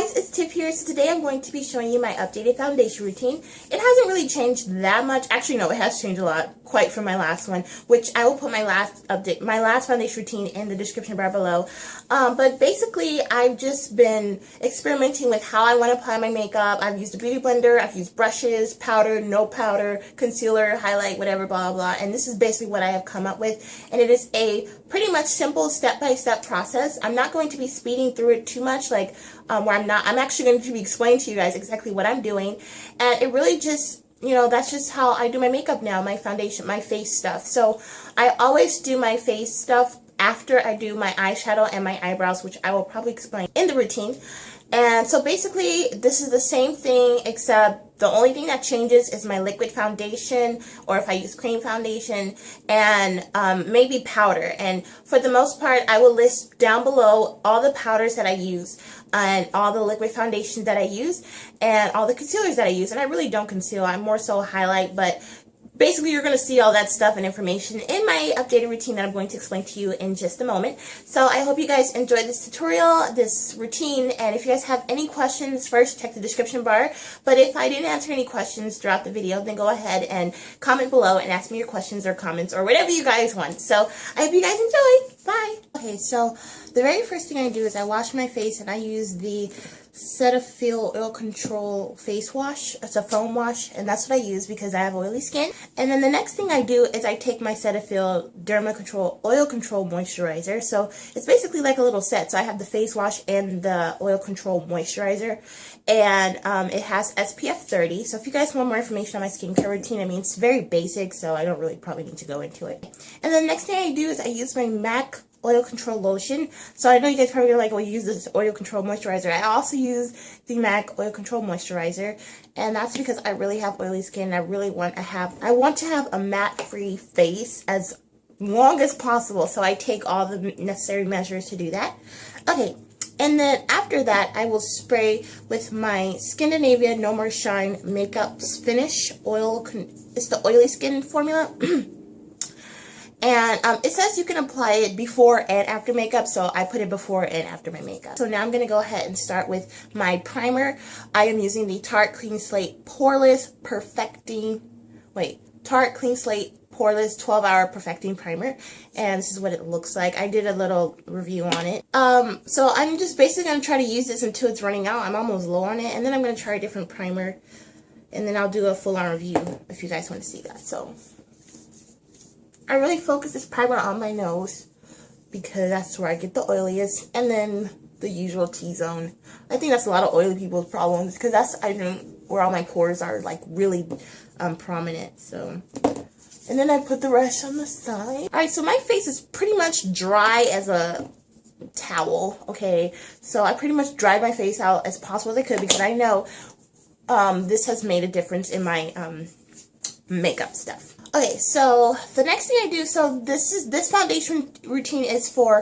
guys, it's Tiff here. So today I'm going to be showing you my updated foundation routine. It hasn't really changed that much. Actually, no, it has changed a lot, quite from my last one, which I will put my last foundation routine in the description bar below. But basically, I've just been experimenting with how I want to apply my makeup. I've used a beauty blender, I've used brushes, powder, no powder, concealer, highlight, whatever, blah, blah, blah. And this is basically what I have come up with. And it is a pretty much simple step-by-step process. I'm not going to be speeding through it too much, like I'm actually going to be explaining to you guys exactly what I'm doing. And it really just, that's just how I do my makeup now, my foundation, my face stuff. So I always do my face stuff after I do my eyeshadow and my eyebrows, which I will probably explain in the routine. And so basically, this is the same thing, except the only thing that changes is my liquid foundation, or if I use cream foundation, and maybe powder. And for the most part, I will list down below all the powders that I use, and all the liquid foundations that I use, and all the concealers that I use. And I really don't conceal, I'm more so highlight, but basically, you're going to see all that stuff and information in my updated routine that I'm going to explain to you in just a moment. So I hope you guys enjoyed this tutorial, this routine, and if you guys have any questions, first check the description bar. But if I didn't answer any questions throughout the video, then go ahead and comment below and ask me your questions or comments or whatever you guys want. So I hope you guys enjoy. Bye! Okay, so the very first thing I do is I wash my face, and I use the Cetaphil Oil Control face wash. It's a foam wash, and that's what I use because I have oily skin. And then the next thing I do is I take my Cetaphil Derma Control Oil Control Moisturizer. So it's basically like a little set. So I have the face wash and the Oil Control Moisturizer, and it has SPF 30. So if you guys want more information on my skincare routine, I mean, it's very basic, so I don't really probably need to go into it. And then the next thing I do is I use my MAC Oil Control Lotion. So I know you guys probably are like, well, you use this Oil Control Moisturizer. I also use the MAC Oil Control Moisturizer, and that's because I really have oily skin, and I really want to have a matte-free face as long as possible. So I take all the necessary measures to do that. Okay, and then after that, I will spray with my Skindinavia No More Shine Makeup Finish Oil. It's the oily skin formula. And it says you can apply it before and after makeup, so I put it before and after my makeup. So now I'm going to go ahead and start with my primer. I am using the Tarte Clean Slate Poreless 12-hour Perfecting Primer. And this is what it looks like. I did a little review on it. So I'm just basically going to try to use this until it's running out. I'm almost low on it. And then I'm going to try a different primer. And then I'll do a full-on review if you guys want to see that. So I really focus this primer on my nose because that's where I get the oiliest, and then the usual T-zone. I think that's a lot of oily people's problems because that's, I think, where all my pores are like really prominent. So, and then I put the rest on the side. Alright, so my face is pretty much dry as a towel, okay? So I pretty much dried my face out as possible as I could because I know this has made a difference in my makeup stuff. Okay, so the next thing I do, so this foundation routine is for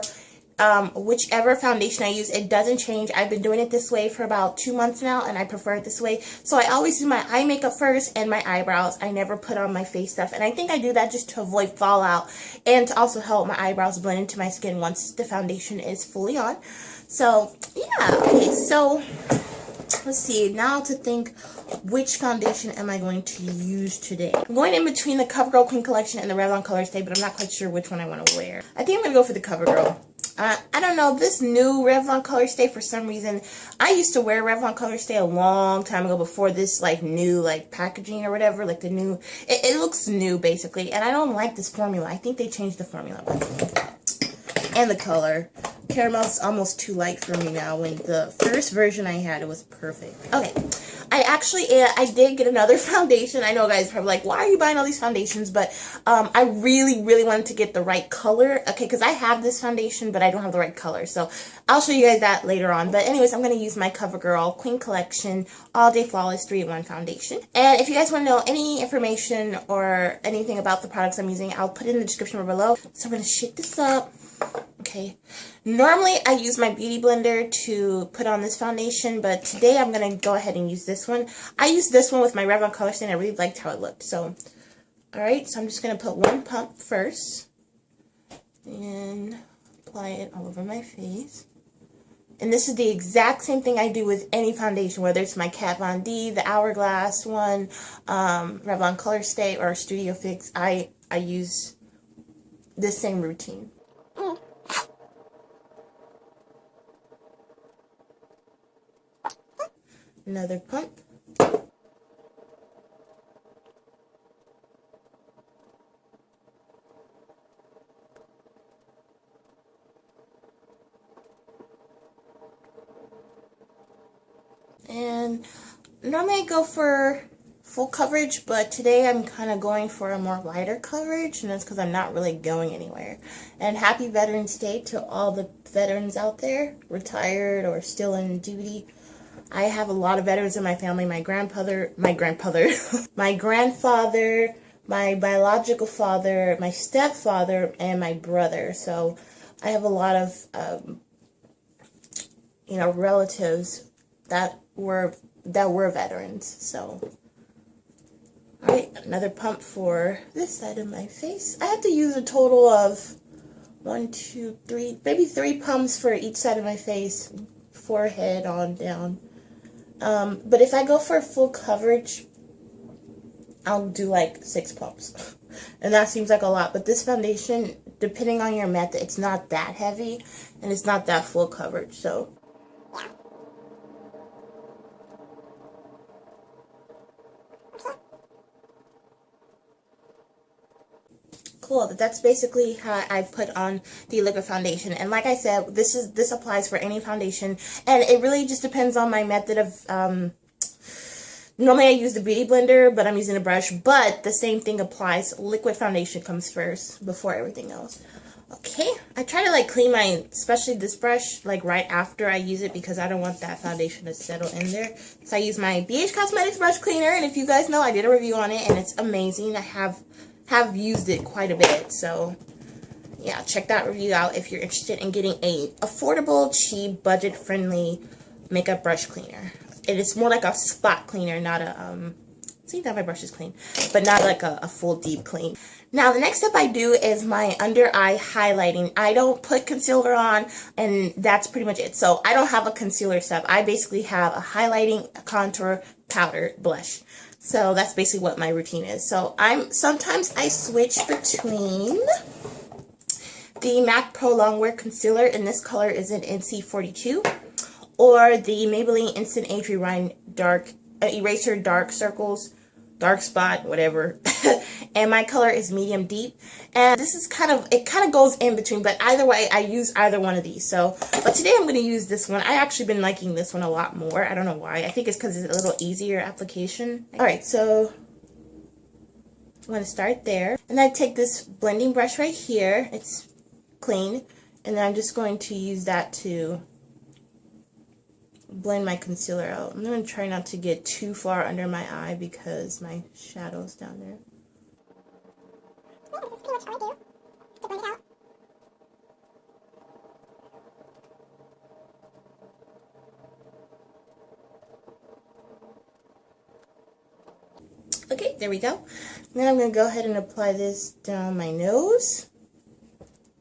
whichever foundation I use. It doesn't change. I've been doing it this way for about 2 months now, and I prefer it this way. So I always do my eye makeup first and my eyebrows. I never put on my face stuff, and I think I do that just to avoid fallout and to also help my eyebrows blend into my skin once the foundation is fully on. So yeah, okay, so let's see, now to think, which foundation am I going to use today? I'm going in between the CoverGirl Queen Collection and the Revlon Colorstay, but I'm not quite sure which one I want to wear. I think I'm going to go for the CoverGirl. I don't know, this new Revlon Colorstay, for some reason, I used to wear Revlon Colorstay a long time ago before this, like, new, like, packaging or whatever, like the new, it looks new, basically, and I don't like this formula. I think they changed the formula. And the color. Caramel's almost too light for me now. When the first version I had, it was perfect. Okay, I did get another foundation. I know guys are probably like, why are you buying all these foundations? But I really, really wanted to get the right color. Okay, because I have this foundation, but I don't have the right color. So I'll show you guys that later on. But anyways, I'm going to use my CoverGirl Queen Collection All Day Flawless 3-in-1 foundation. And if you guys want to know any information or anything about the products I'm using, I'll put it in the description below. So I'm going to shake this up. Okay, normally I use my beauty blender to put on this foundation, but today I'm going to go ahead and use this one. I used this one with my Revlon Colorstay, and I really liked how it looked. So, alright, so I'm just going to put one pump first and apply it all over my face. And this is the exact same thing I do with any foundation, whether it's my Kat Von D, the Hourglass one, Revlon Color Stay, or Studio Fix. I use the same routine. Another pump. And normally I go for full coverage, but today I'm kind of going for a more lighter coverage, and that's because I'm not really going anywhere. And happy Veterans Day to all the veterans out there, retired or still in duty. I have a lot of veterans in my family. My grandfather, my grandfather, my biological father, my stepfather, and my brother. So I have a lot of, relatives that were veterans. So, all right, another pump for this side of my face. I have to use a total of 1, 2, 3, maybe 3 pumps for each side of my face, forehead on down. But if I go for full coverage, I'll do like 6 pumps. And that seems like a lot, but this foundation, depending on your method, it's not that heavy and it's not that full coverage. So cool. That's basically how I put on the liquid foundation. And like I said, this applies for any foundation, and it really just depends on my method of normally I use the beauty blender, but I'm using a brush, but the same thing applies. Liquid foundation comes first before everything else. Okay, I try to like clean especially this brush, like right after I use it, because I don't want that foundation to settle in there. So I use my BH Cosmetics brush cleaner, and if you guys know, I did a review on it and it's amazing. I have used it quite a bit, so yeah, check that review out if you're interested in getting a affordable, cheap, budget-friendly makeup brush cleaner. It is more like a spot cleaner, not a see that my brush is clean, but not like a full deep clean. Now the next step I do is my under eye highlighting. I don't put concealer on, and that's pretty much it. So I don't have a concealer step. I basically have a highlighting, a contour, powder, blush. So that's basically what my routine is. So sometimes I switch between the MAC Pro Longwear Concealer, and this color is in NC42, or the Maybelline Instant Age Rewind Eraser Dark Circles, Dark Spot, whatever. And my color is medium deep. And this is it kind of goes in between, but either way, I use either one of these. So, but today I'm going to use this one. I actually been liking this one a lot more. I don't know why. I think it's because it's a little easier application. Alright, so I'm going to start there. And I take this blending brush right here. It's clean. And then I'm just going to use that to blend my concealer out. I'm going to try not to get too far under my eye because my shadow's down there. This is pretty much all I do to blend it out. Okay, there we go. Now I'm going to go ahead and apply this down my nose.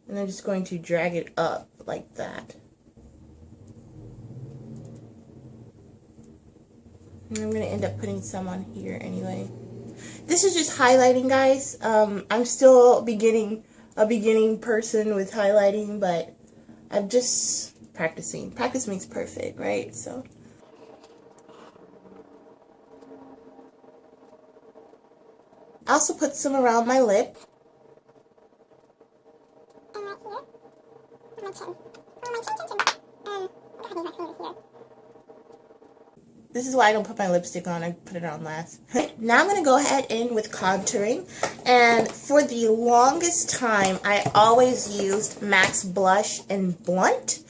And I'm just going to drag it up like that. And I'm going to end up putting some on here anyway. This is just highlighting, guys. I'm still a beginning person with highlighting, but I'm just practicing. Practice makes perfect, right? So I also put some around my lip. And right here. On my chin. On my chin. I got my fingers here. This is why I don't put my lipstick on. I put it on last. Now I'm going to go ahead in with contouring. And for the longest time, I always used MAC's Blush in Blunt.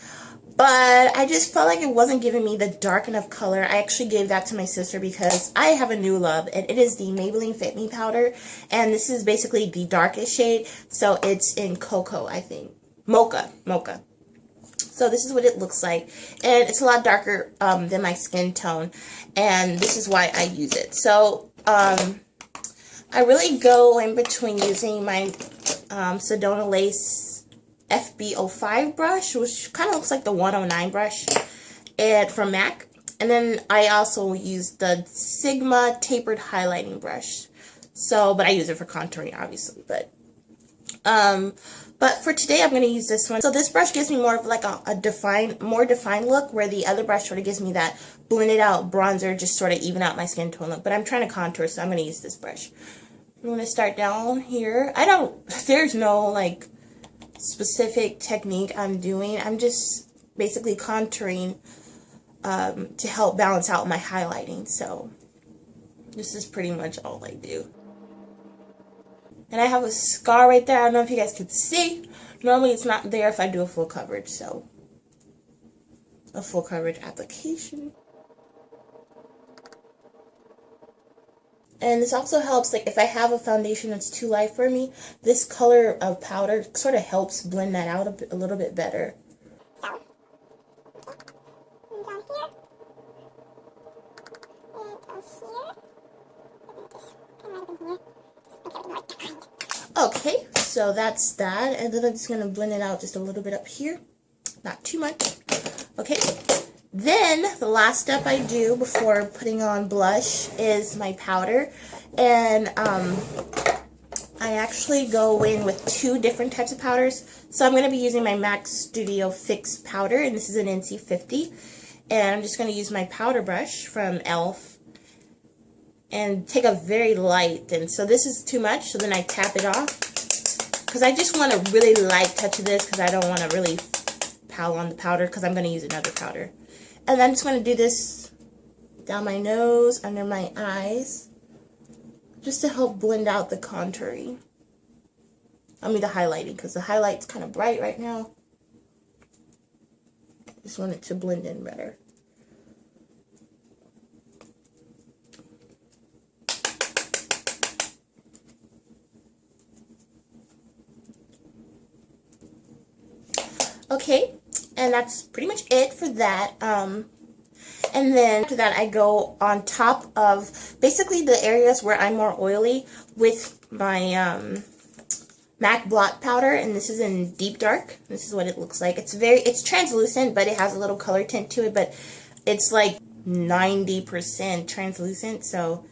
But I just felt like it wasn't giving me the dark enough color. I actually gave that to my sister because I have a new love. And it is the Maybelline Fit Me powder. And this is basically the darkest shade. So it's in Cocoa, I think. Mocha. So this is what it looks like, and it's a lot darker than my skin tone, and this is why I use it. So I really go in between using my Sedona Lace FB05 brush, which kind of looks like the 109 brush, and from MAC. And then I also use the Sigma tapered highlighting brush. So, but I use it for contouring, obviously. But for today, I'm going to use this one. So this brush gives me more of like a more defined look, where the other brush sort of gives me that blended out bronzer, just sort of even out my skin tone look. But I'm trying to contour, so I'm going to use this brush. I'm going to start down here. There's no like specific technique I'm doing. I'm just basically contouring to help balance out my highlighting. So this is pretty much all I do. And I have a scar right there. I don't know if you guys can see. Normally it's not there if I do a full coverage, so a full coverage application. And this also helps, like if I have a foundation that's too light for me, this color of powder sort of helps blend that out a little bit better. Okay, so that's that, and then I'm just going to blend it out just a little bit up here, not too much. Okay, then the last step I do before putting on blush is my powder, and I actually go in with two different types of powders. So I'm going to be using my MAC Studio Fix powder, and this is an NC50, and I'm just going to use my powder brush from e.l.f. and take a very light, and so this is too much, so then I tap it off, because I just want a really light touch of this, because I don't want to really pile on the powder, because I'm going to use another powder. And I'm just going to do this down my nose, under my eyes, just to help blend out the contouring. I mean the highlighting, because the highlight's kind of bright right now. Just want it to blend in better. Okay, and that's pretty much it for that. And then after that, I go on top of basically the areas where I'm more oily with my MAC blot powder, and this is in deep dark. This is what it looks like. It's translucent, but it has a little color tint to it, but it's like 90% translucent, so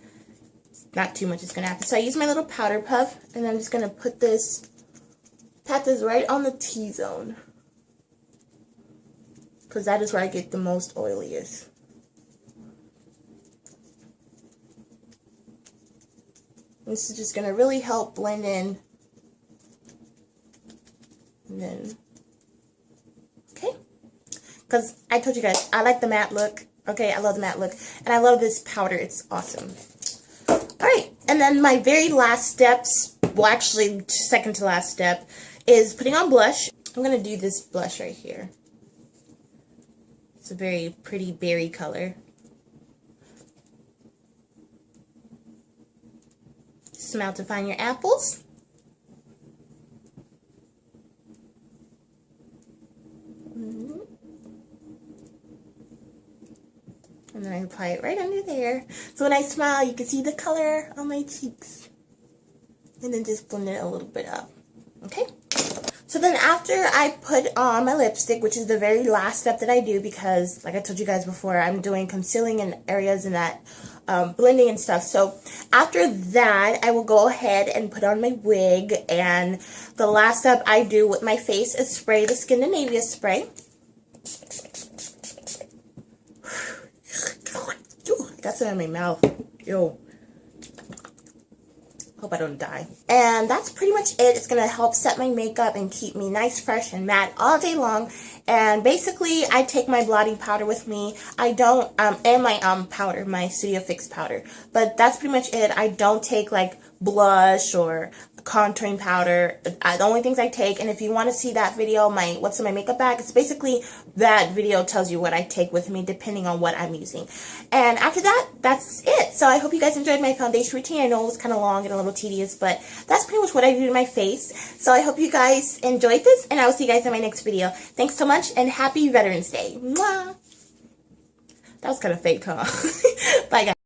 not too much is going to happen. So I use my little powder puff, and I'm just going to pat this right on the T-zone, because that is where I get the most oiliest. This is just going to really help blend in. And then, okay. Because I told you guys, I like the matte look. Okay, I love the matte look. And I love this powder. It's awesome. Alright, and then my very last steps, well actually second to last step, is putting on blush. I'm going to do this blush right here. It's a very pretty berry color. Smell to find your apples. And then I apply it right under there. So when I smile, you can see the color on my cheeks. And then just blend it a little bit up. Okay? So then after I put on my lipstick, which is the very last step that I do, because like I told you guys before, I'm doing concealing in areas and that blending and stuff. So after that, I will go ahead and put on my wig, and the last step I do with my face is spray the Skindinavia spray. I got some in my mouth. Ew. Hope I don't die. And that's pretty much it. It's going to help set my makeup and keep me nice, fresh, and matte all day long. And basically, I take my blotting powder with me. I don't, and my powder, my Studio Fix powder. But that's pretty much it. I don't take like blush or contouring powder. The only things I take, and if you want to see that video, my what's in my makeup bag, it's basically that video tells you what I take with me depending on what I'm using. And after that, that's it. So I hope you guys enjoyed my foundation routine. I know it was kind of long and a little tedious, but that's pretty much what I do to my face. So I hope you guys enjoyed this, and I will see you guys in my next video. Thanks so much, and happy Veterans Day. Mwah! That was kind of fake, huh? Bye, guys.